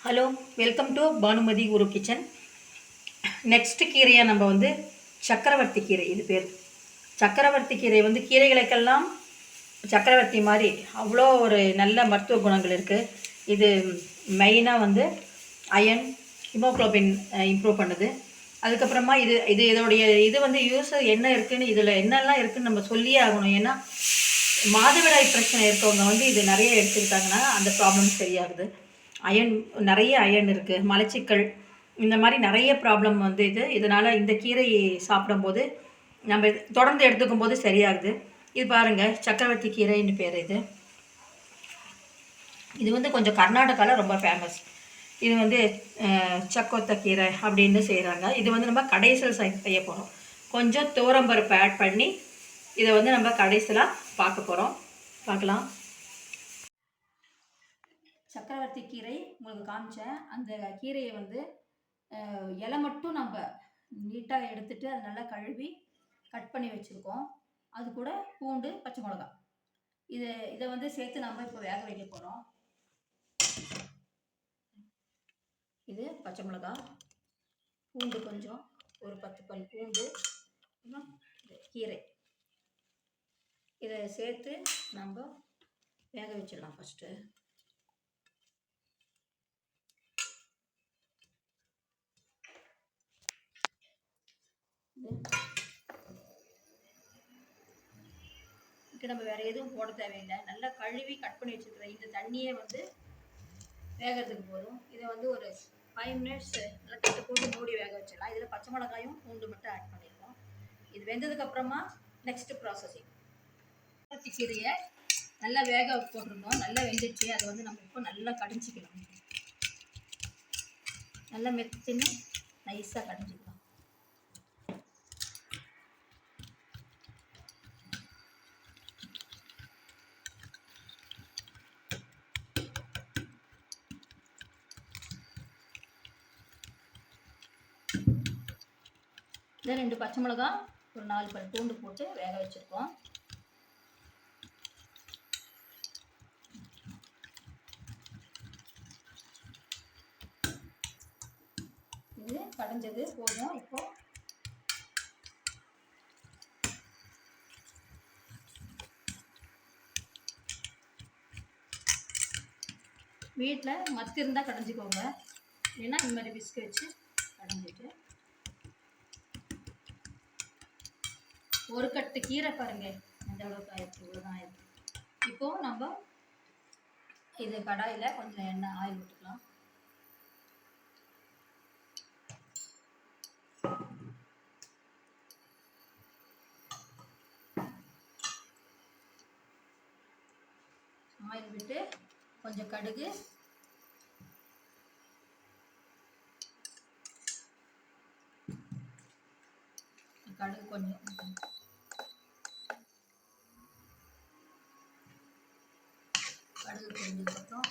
Hello, welcome to Bhanumathi Guru kitchen. Next கீரையாக நம்ம சக்கரவர்த்தி கீரை. இது பேர் சக்கரவர்த்தி கீரை. கீரைகளுக்கெல்லாம் சக்கரவர்த்தி மாதிரி அவ்வளோ ஒரு நல்ல மருத்துவ குணங்கள் இருக்குது. இது மெயினாக அயன், ஹிமோக்ளோபின் இம்ப்ரூவ் பண்ணுது. அதுக்கப்புறமா இதோடைய யூஸ் என்ன இருக்குதுன்னு, இதில் என்னெல்லாம் இருக்குதுன்னு நம்ம சொல்லியே ஆகணும். ஏன்னா மாதவிடாய் பிரச்சனை இருக்கவங்க இது நிறைய எடுத்துக்கிட்டாங்கன்னா அந்த ப்ராப்ளம் சரியாகுது. நிறைய அயன் இருக்குது. மலச்சிக்கல் இந்த மாதிரி நிறைய ப்ராப்ளம் இதனால் இந்த கீரை சாப்பிடும்போது நம்ம தொடர்ந்து எடுத்துக்கும் போது சரியாகுது. இது பாருங்கள், சக்கரவர்த்தி கீரைன்னு பேர். இது கொஞ்சம் கர்நாடகாவில் ரொம்ப ஃபேமஸ். இது சக்கொத்த கீரை அப்படின்னு செய்கிறாங்க. இது நம்ம கடைசியில் செய்ய போகிறோம். கொஞ்சம் துவரம்பருப்பு ஆட் பண்ணி இதை நம்ம கடைசியில் பார்க்கலாம். சக்கரவர்த்தி கீரை உங்களுக்கு காமிச்சேன். அந்த கீரையை இலை மட்டும் நம்ம நீட்டாக எடுத்துட்டு அதை நல்லா கழுவி கட் பண்ணி வச்சுருக்கோம். அது கூட பூண்டு, பச்சை மிளகாய் இதை சேர்த்து நம்ம இப்போ வேக வைக்க போகிறோம். இது பச்சை மிளகாய், பூண்டு கொஞ்சம், ஒரு 10 பல் பூண்டு, கீரை இதை சேர்த்து நம்ம வேக வச்சிடலாம். ஃபஸ்ட்டு நம்ம வேற எதுவும் போட தேவையில்லை. நல்லா கழுவி கட் பண்ணி வச்சுருக்கிற இந்த தண்ணியே வேகிறதுக்கு போதும். இதை ஒரு 5 மினிட்ஸ் நல்லா தட்டை போட்டு மூடி வேக வச்சிடலாம். இதில் பச்சை மிளகாயும் பூண்டு மட்டும் ஆட் பண்ணிடுவோம். இது வெந்ததுக்கு அப்புறமா நெக்ஸ்ட் ப்ராசஸிங். கீரையை நல்லா வேக போட்டிருந்தோம். நல்லா வெந்துச்சு. அதை நம்ம இப்போ நல்லா கடிஞ்சிக்கலாம். நல்லா மெத்துன்னு நைஸாக கடிஞ்சிக்கலாம். இதை 2 பச்சை மிளகாய், ஒரு 4 பல் பூண்டு போட்டு வேக வச்சுருக்கோம். இது கடைஞ்சது போதும். இப்போ வீட்டில் மத்து இருந்தால் கடைஞ்சிக்கோங்க. இல்லைன்னா இந்த மாதிரி விஸ்க் வச்சு கடைஞ்சிட்டு, ஒரு கட்டு கீரை பாருங்கள் எந்த அளவுக்கு ஆயிடுச்சு. இவ்வளோதான் ஆயிடுச்சு. இப்போது நம்ம இது கடாயில் கொஞ்சம் எண்ணெய், ஆயில் விட்டுக்கலாம். ஆயில் விட்டு கொஞ்சம் கடுகு, கொஞ்சம் கடுகு பொரிஞ்சதுக்கப்புறம்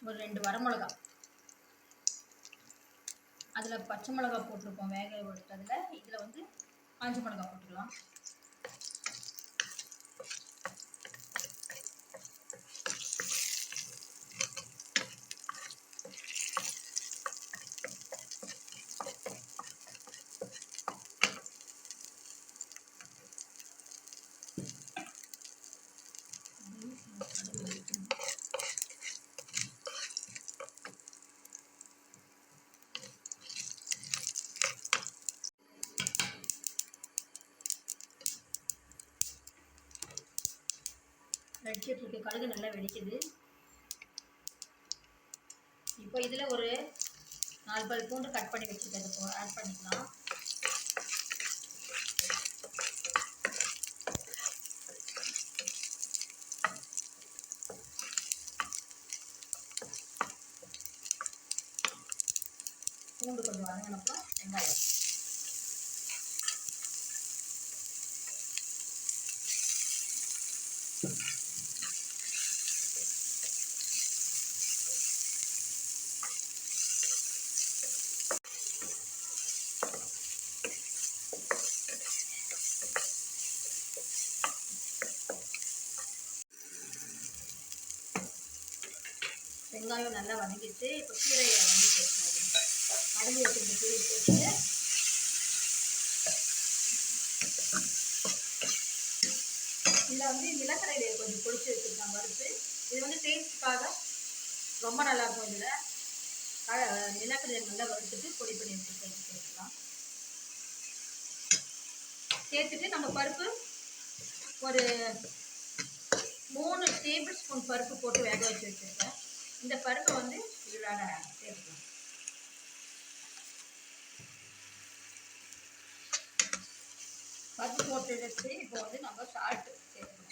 ஒரு 2 வரமிளகாய், அதில் பச்சை மிளகாய் போட்டிருக்கோம் வேக விட்டதில். இதில் காஞ்ச மிளகாய் போட்டுக்கலாம். வெடிச்சிட்ருக்கு. கடுகு நல்லா வெடிக்குது. இப்போ இதில் ஒரு 4 பல் பூண்டு கட் பண்ணி வச்சுருக்கிறது ஆட் பண்ணிக்கலாம். பூண்டு கொஞ்சம் வதங்கினப்போ வெங்காயம், வெங்காயம் நல்லா வதங்கிட்டு இப்போ கீரையை வந்து சேர்க்கணும். அரைஞ்சி வச்சுருந்த கீரை சேர்த்துட்டு இதில் வந்து நிலக்கடலையை கொஞ்சம் பொடிச்சு வச்சுருக்காங்க வறுத்து. இது வந்து டேஸ்ட்டுக்காக ரொம்ப நல்லாயிருக்கும். இதில் நிலக்கடலை நல்லா வறுத்துட்டு பொடி பண்ணி வச்சுருக்கிறது சேர்த்துக்கலாம். சேர்த்துட்டு நம்ம பருப்பு ஒரு 3 டேபிள் ஸ்பூன் பருப்பு போட்டு வேக வச்சு வச்சுருக்கேன். இந்த பருப்பை வந்து இதில் சேர்த்துக்கலாம். பருப்பு போட்டு வச்சு இப்போ வந்து நம்ம சால்ட்டு சேர்க்கணும்.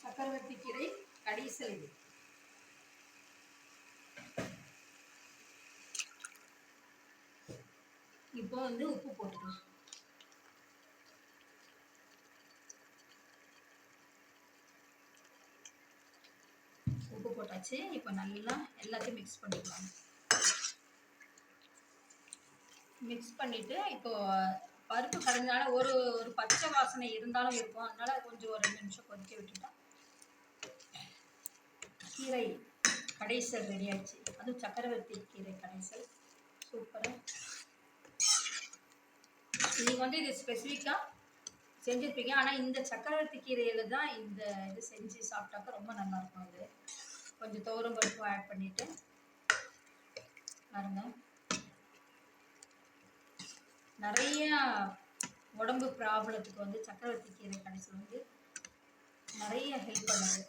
சக்கரவர்த்தி கீரை கடைசல் இது. இப்போ வந்து உப்பு போட்டுக்கலாம். உப்பு போட்டாச்சு. இப்போ நல்லா எல்லாத்தையும் மிக்ஸ் பண்ணிக்கலாம். மிக்ஸ் பண்ணிவிட்டு இப்போது பருப்பு கரைஞ்சால ஒரு பச்சை வாசனை இருந்தாலும் இருக்கும். அதனால் கொஞ்சம் ஒரு 2 நிமிஷம் கொதிக்க விட்டுட்டா கீரை கடைசல் ரெடி ஆயிடுச்சு. அதுவும் சக்கரவர்த்தி கீரை கடைசல் சூப்பராக. நீங்கள் வந்து இது ஸ்பெசிஃபிக்காக செஞ்சுருப்பீங்க. ஆனால் இந்த சக்கரவர்த்தி கீரையில் தான் இந்த இது செஞ்சு சாப்பிட்டாக்க ரொம்ப நல்லாயிருக்கும். இது கொஞ்சம் துவரம் பருப்பு ஆட் பண்ணிவிட்டு பாருங்க. நிறைய உடம்பு ப்ராப்ளத்துக்கு வந்து சக்கரவர்த்தி கீரை கடைசல் வந்து நிறைய ஹெல்ப் பண்ணுது.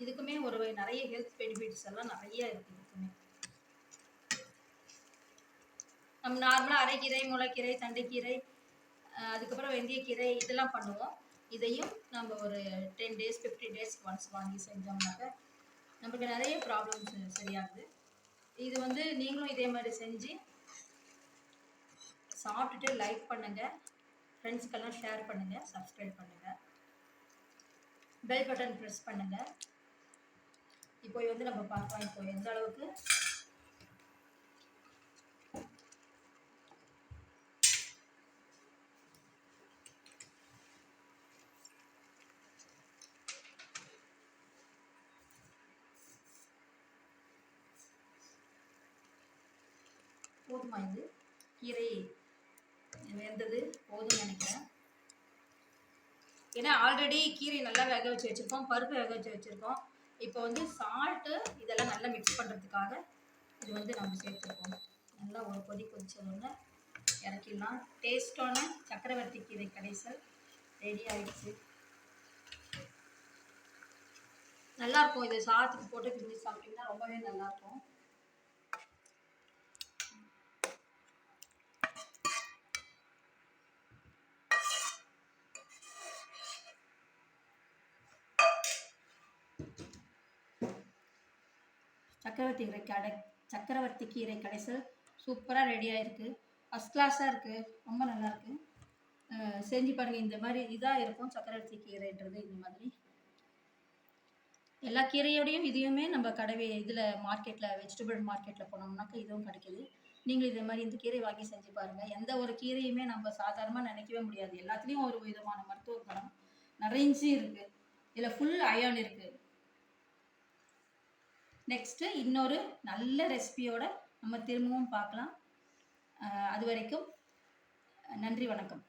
இதுக்குமே நிறைய ஹெல்த் பெனிஃபிட்ஸ் எல்லாம் நிறைய இருக்குது. இதுக்குமே நம்ம நார்மலாக அரைக்கீரை, முளைக்கீரை, தண்டைக்கீரை, அதுக்கப்புறம் வெந்தயக்கீரை இதெல்லாம் பண்ணுவோம். இதையும் நம்ம ஒரு 10 days 15 days ஒன்ஸ் வாங்கி செஞ்சோம்னாக்க நமக்கு நிறைய ப்ராப்ளம்ஸ் சரியாகுது. இது வந்து நீங்களும் இதே மாதிரி செஞ்சு சாப்பிட்டுட்டு லைக் பண்ணுங்கள், ஃப்ரெண்ட்ஸ்க்கெல்லாம் ஷேர் பண்ணுங்கள், சப்ஸ்கிரைப் பண்ணுங்கள், பெல் பட்டன் ப்ரெஸ் பண்ணுங்கள். இப்போ வந்து நம்ம பார்க்கலாம் இப்போ எந்த அளவுக்கு போதுமா. இது கீரை வெந்தது போதும்னு நினைக்கிறேன். ஏன்னா ஆல்ரெடி கீரை நல்லா வேக வச்சு வச்சுருக்கோம், பருப்பு வேக வச்சு வச்சுருக்கோம். இப்போ வந்து சால்ட்டு இதெல்லாம் நல்லா மிக்ஸ் பண்ணுறதுக்காக இது வந்து நம்ம சேர்த்துருக்கோம். நல்லா ஒரு கொதிச்சோன்னு இறக்கிடலாம். டேஸ்டான சக்கரவர்த்தி கீரை கடைசல் ரெடி ஆயிடுச்சு. நல்லாயிருக்கும். இது சாதத்துக்கு போட்டு கிண்டி சாப்பிட்டிங்கன்னா ரொம்பவே நல்லாயிருக்கும். சக்கரவர்த்தி கீரை கடைசல் சூப்பராக ரெடியாக இருக்குது. ஃபஸ்ட் கிளாஸாக இருக்குது. ரொம்ப நல்லாயிருக்கு. செஞ்சு பாருங்கள். இந்த மாதிரி இதாக இருக்கும் சக்கரவர்த்தி கீரைன்றது. இந்த மாதிரி எல்லா கீரையோடையும் இதையுமே நம்ம இதில் மார்க்கெட்டில் வெஜிடபிள் மார்க்கெட்டில் போனோம்னாக்கா இதுவும் கிடைக்கிது. நீங்கள் இதே மாதிரி இந்த கீரை வாங்கி செஞ்சு பாருங்கள். எந்த ஒரு கீரையுமே நம்ம சாதாரணமாக நினைக்கவே முடியாது. எல்லாத்துலேயும் ஒரு விதமான மருத்துவ குணம் நிறைஞ்சி இருக்குது. இதில் ஃபுல் அயர்ன் இருக்குது. நெக்ஸ்ட்டு இன்னொரு நல்ல ரெசிபியோடு நம்ம திரும்பவும் பார்க்கலாம். அது வரைக்கும் நன்றி, வணக்கம்.